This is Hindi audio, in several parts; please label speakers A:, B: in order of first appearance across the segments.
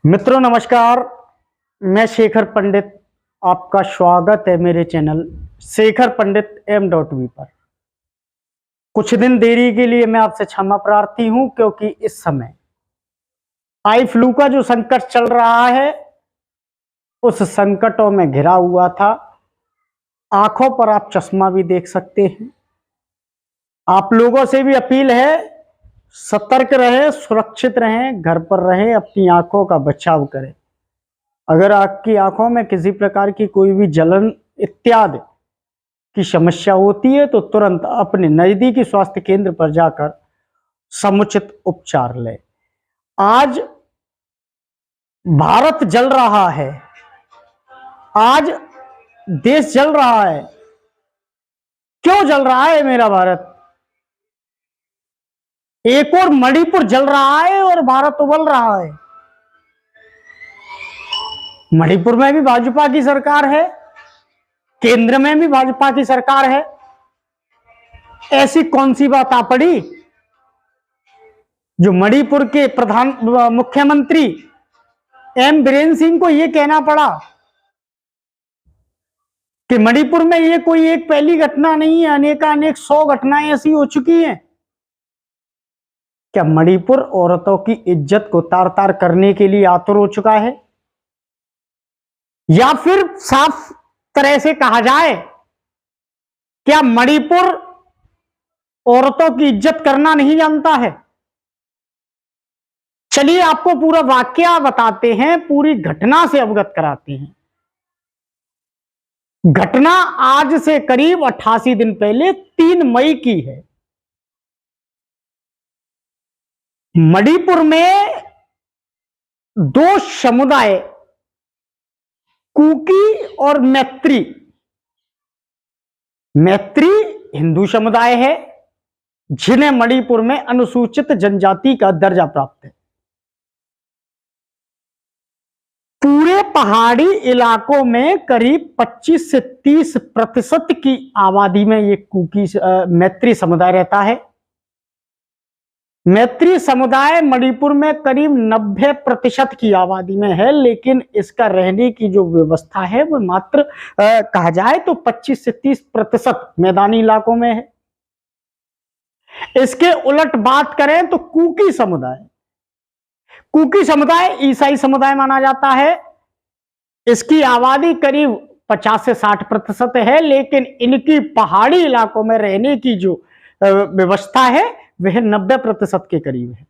A: मित्रों नमस्कार। मैं शेखर पंडित, आपका स्वागत है मेरे चैनल शेखर पंडित m.v पर। कुछ दिन देरी के लिए मैं आपसे क्षमा प्रार्थी हूं, क्योंकि इस समय आई फ्लू का जो संकट चल रहा है उस संकटों में घिरा हुआ था। आंखों पर आप चश्मा भी देख सकते हैं। आप लोगों से भी अपील है, सतर्क रहें, सुरक्षित रहें, घर पर रहें, अपनी आंखों का बचाव करें। अगर आपकी आंखों में किसी प्रकार की कोई भी जलन इत्यादि की समस्या होती है तो तुरंत अपने नजदीकी स्वास्थ्य केंद्र पर जाकर समुचित उपचार लें। आज भारत जल रहा है, आज देश जल रहा है। क्यों जल रहा है मेरा भारत? एक और मणिपुर जल रहा है और भारत उबल रहा है। मणिपुर में भी भाजपा की सरकार है, केंद्र में भी भाजपा की सरकार है। ऐसी कौन सी बात आ पड़ी जो मणिपुर के प्रधान मुख्यमंत्री एम बीरेन सिंह को यह कहना पड़ा कि मणिपुर में ये कोई एक पहली घटना नहीं है, अनेक 100 घटनाएं ऐसी हो चुकी हैं। क्या मणिपुर औरतों की इज्जत को तार तार करने के लिए आतुर हो चुका है? या फिर साफ तरह से कहा जाए, क्या मणिपुर औरतों की इज्जत करना नहीं जानता है? चलिए आपको पूरा वाकया बताते हैं, पूरी घटना से अवगत कराते हैं। घटना आज से करीब 88 दिन पहले 3 मई की है। मणिपुर में 2 समुदाय, कुकी और मैत्री हिंदू समुदाय है, जिन्हें मणिपुर में अनुसूचित जनजाति का दर्जा प्राप्त है। पूरे पहाड़ी इलाकों में करीब 25 से 30% की आबादी में ये कुकी मैत्री समुदाय रहता है। मैत्री समुदाय मणिपुर में करीब 90% की आबादी में है, लेकिन इसका रहने की जो व्यवस्था है वो मात्र कहा जाए तो 25 से 30% मैदानी इलाकों में है। इसके उलट बात करें तो कुकी समुदाय ईसाई समुदाय माना जाता है। इसकी आबादी करीब 50 से 60% है, लेकिन इनकी पहाड़ी इलाकों में रहने की जो व्यवस्था है वह 90% के करीब है।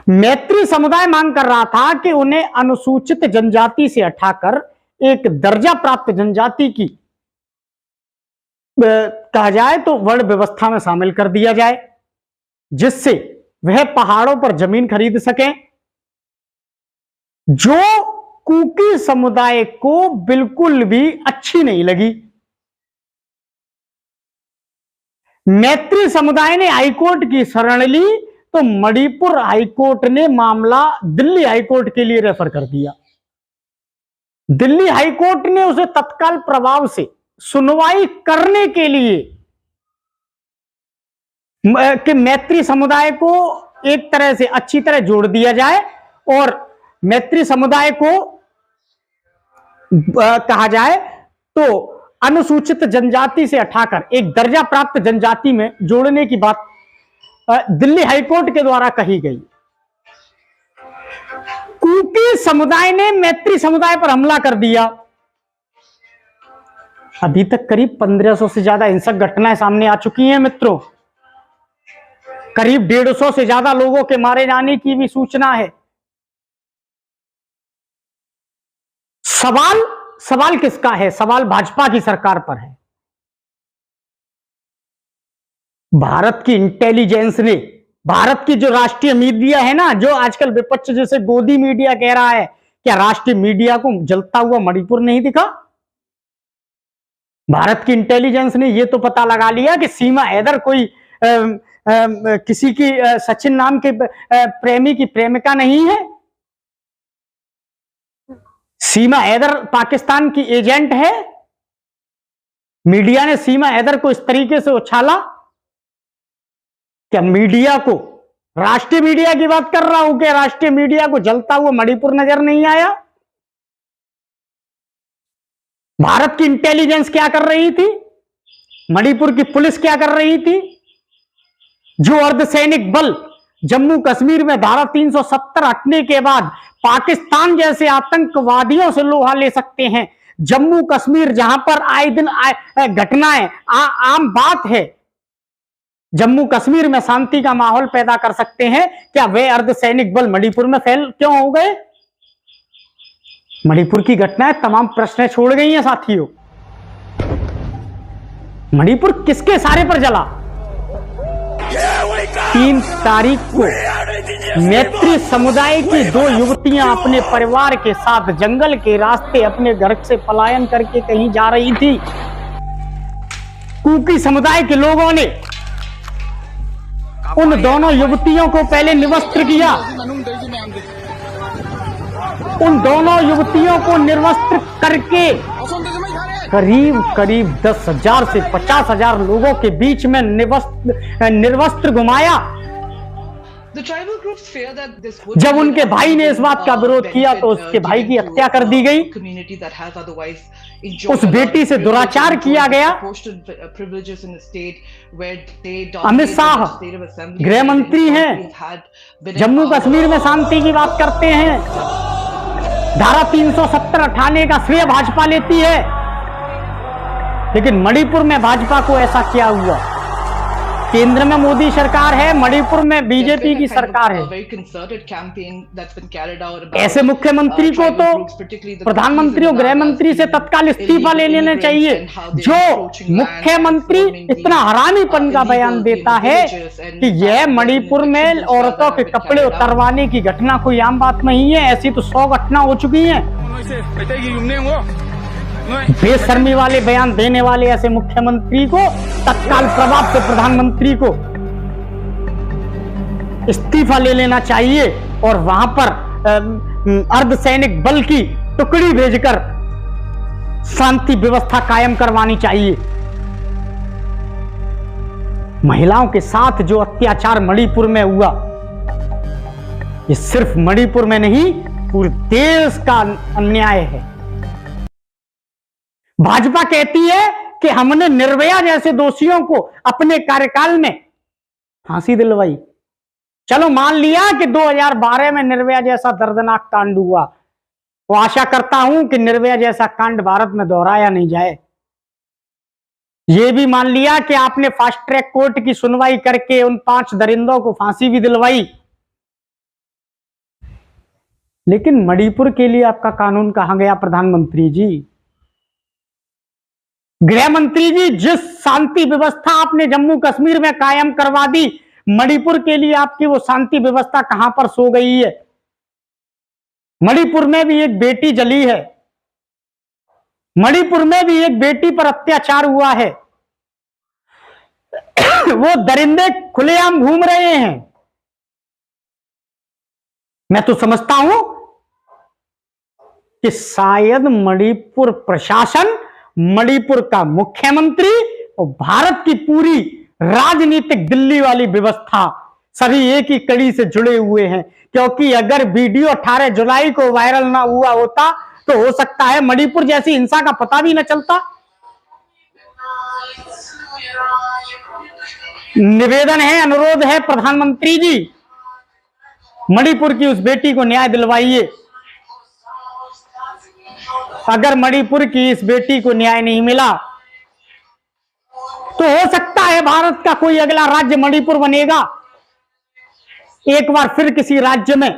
A: मैत्री समुदाय मांग कर रहा था कि उन्हें अनुसूचित जनजाति से हटाकर एक दर्जा प्राप्त जनजाति की कहा जाए तो वर्ण व्यवस्था में शामिल कर दिया जाए, जिससे वह पहाड़ों पर जमीन खरीद सकें, जो कुकी समुदाय को बिल्कुल भी अच्छी नहीं लगी। मैत्री समुदाय ने हाईकोर्ट की शरण ली तो मणिपुर हाईकोर्ट ने मामला दिल्ली हाईकोर्ट के लिए रेफर कर दिया। दिल्ली हाईकोर्ट ने उसे तत्काल प्रभाव से सुनवाई करने के लिए कि मैत्री समुदाय को एक तरह से अच्छी तरह जोड़ दिया जाए और मैत्री समुदाय को कहा जाए तो अनुसूचित जनजाति से हटाकर एक दर्जा प्राप्त जनजाति में जोड़ने की बात दिल्ली हाईकोर्ट के द्वारा कही गई। कुकी समुदाय ने मैत्री समुदाय पर हमला कर दिया। अभी तक करीब 1500 से ज्यादा हिंसक घटनाएं सामने आ चुकी हैं मित्रों। करीब 150 से ज्यादा लोगों के मारे जाने की भी सूचना है। सवाल किसका है? सवाल भाजपा की सरकार पर है। भारत की इंटेलिजेंस ने, भारत की जो राष्ट्रीय मीडिया है ना, जो आजकल विपक्ष जैसे गोदी मीडिया कह रहा है, क्या राष्ट्रीय मीडिया को जलता हुआ मणिपुर नहीं दिखा? भारत की इंटेलिजेंस ने यह तो पता लगा लिया कि सीमा हैदर कोई किसी की सचिन नाम के प्रेमी की प्रेमिका नहीं है। सीमा हैदर पाकिस्तान की एजेंट है। मीडिया ने सीमा हैदर को इस तरीके से उछाला। क्या मीडिया को राष्ट्रीय मीडिया की बात कर रहा हूं कि राष्ट्रीय मीडिया को जलता हुआ मणिपुर नजर नहीं आया? भारत की इंटेलिजेंस क्या कर रही थी? मणिपुर की पुलिस क्या कर रही थी? जो अर्धसैनिक बल जम्मू कश्मीर में धारा 370 हटने के बाद पाकिस्तान जैसे आतंकवादियों से लोहा ले सकते हैं, जम्मू कश्मीर जहां पर आए दिन घटनाएं आम बात है, जम्मू कश्मीर में शांति का माहौल पैदा कर सकते हैं, क्या वे अर्धसैनिक बल मणिपुर में फैल क्यों हो गए? मणिपुर की घटनाएं तमाम प्रश्न छोड़ गई हैं साथियों। मणिपुर किसके इशारे पर जला? 3 तारीख को मैत्री समुदाय की 2 युवतियां अपने परिवार के साथ जंगल के रास्ते अपने घर से पलायन करके कहीं जा रही थी। कुकी समुदाय के लोगों ने उन दोनों युवतियों को पहले निवस्त्र किया। उन दोनों युवतियों को निर्वस्त्र करके करीब 10,000 से 50,000 लोगों के बीच में निर्वस्त्र घुमाया। जब उनके भाई ने इस बात का विरोध किया तो उसके भाई की हत्या कर दी गई, उस बेटी से दुराचार किया गया। अमित शाह गृह मंत्री हैं, जम्मू कश्मीर में शांति की बात करते हैं, धारा 370 हटाने का श्रेय भाजपा लेती है, लेकिन मणिपुर में भाजपा को ऐसा क्या हुआ? केंद्र में मोदी सरकार है, मणिपुर में बीजेपी की सरकार है। ऐसे मुख्यमंत्री को तो प्रधानमंत्री और गृह मंत्री से तत्काल इस्तीफा ले लेना चाहिए। जो मुख्यमंत्री इतना हरामीपन का बयान देता है कि यह मणिपुर में औरतों के कपड़े उतरवाने की घटना कोई आम बात नहीं है, ऐसी तो 100 घटना हो चुकी है। बेशर्मी वाले बयान देने वाले ऐसे मुख्यमंत्री को तत्काल प्रभाव से प्रधानमंत्री को इस्तीफा ले लेना चाहिए और वहां पर अर्धसैनिक बल की टुकड़ी भेजकर शांति व्यवस्था कायम करवानी चाहिए। महिलाओं के साथ जो अत्याचार मणिपुर में हुआ, ये सिर्फ मणिपुर में नहीं, पूरे देश का अन्याय है। भाजपा कहती है कि हमने निर्भया जैसे दोषियों को अपने कार्यकाल में फांसी दिलवाई। चलो मान लिया कि 2012 में निर्भया जैसा दर्दनाक कांड हुआ, वो आशा करता हूं कि निर्भया जैसा कांड भारत में दोहराया नहीं जाए। ये भी मान लिया कि आपने फास्ट ट्रैक कोर्ट की सुनवाई करके उन 5 दरिंदों को फांसी भी दिलवाई, लेकिन मणिपुर के लिए आपका कानून कहां गया प्रधानमंत्री जी? गृह मंत्री जी, जिस शांति व्यवस्था आपने जम्मू कश्मीर में कायम करवा दी, मणिपुर के लिए आपकी वो शांति व्यवस्था कहां पर सो गई है? मणिपुर में भी एक बेटी जली है, मणिपुर में भी एक बेटी पर अत्याचार हुआ है। वो दरिंदे खुलेआम घूम रहे हैं। मैं तो समझता हूं कि शायद मणिपुर प्रशासन, मणिपुर का मुख्यमंत्री और भारत की पूरी राजनीतिक दिल्ली वाली व्यवस्था सभी एक ही कड़ी से जुड़े हुए हैं, क्योंकि अगर वीडियो 18 जुलाई को वायरल ना हुआ होता तो हो सकता है मणिपुर जैसी हिंसा का पता भी न चलता। निवेदन है, अनुरोध है प्रधानमंत्री जी, मणिपुर की उस बेटी को न्याय दिलवाइए। अगर मणिपुर की इस बेटी को न्याय नहीं मिला तो हो सकता है भारत का कोई अगला राज्य मणिपुर बनेगा। एक बार फिर किसी राज्य में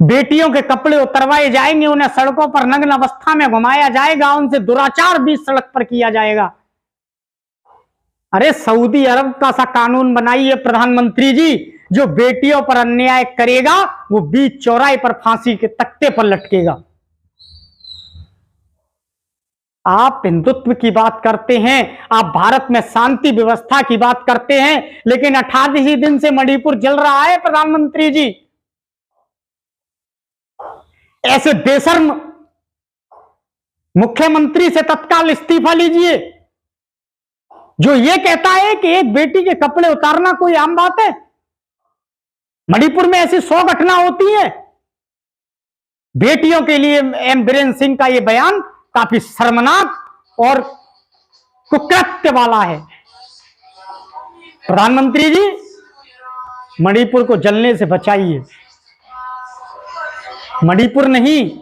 A: बेटियों के कपड़े उतरवाए जाएंगे, उन्हें सड़कों पर नग्न अवस्था में घुमाया जाएगा, उनसे दुराचार भी सड़क पर किया जाएगा। अरे सऊदी अरब का सा कानून बनाइए प्रधानमंत्री जी, जो बेटियों पर अन्याय करेगा वो बीच चौराहे पर फांसी के तख्ते पर लटकेगा। आप हिंदुत्व की बात करते हैं, आप भारत में शांति व्यवस्था की बात करते हैं, लेकिन 18 ही दिन से मणिपुर जल रहा है प्रधानमंत्री जी। ऐसे बेशर्म मुख्यमंत्री से तत्काल इस्तीफा लीजिए। जो ये कहता है कि एक बेटी के कपड़े उतारना कोई आम बात है। मणिपुर में ऐसी 100 घटना होती है। बेटियों के लिए एम बीरेन सिंह का यह बयान काफी शर्मनाक और कुकृत्य वाला है। प्रधानमंत्री जी, मणिपुर को जलने से बचाइए। मणिपुर नहीं,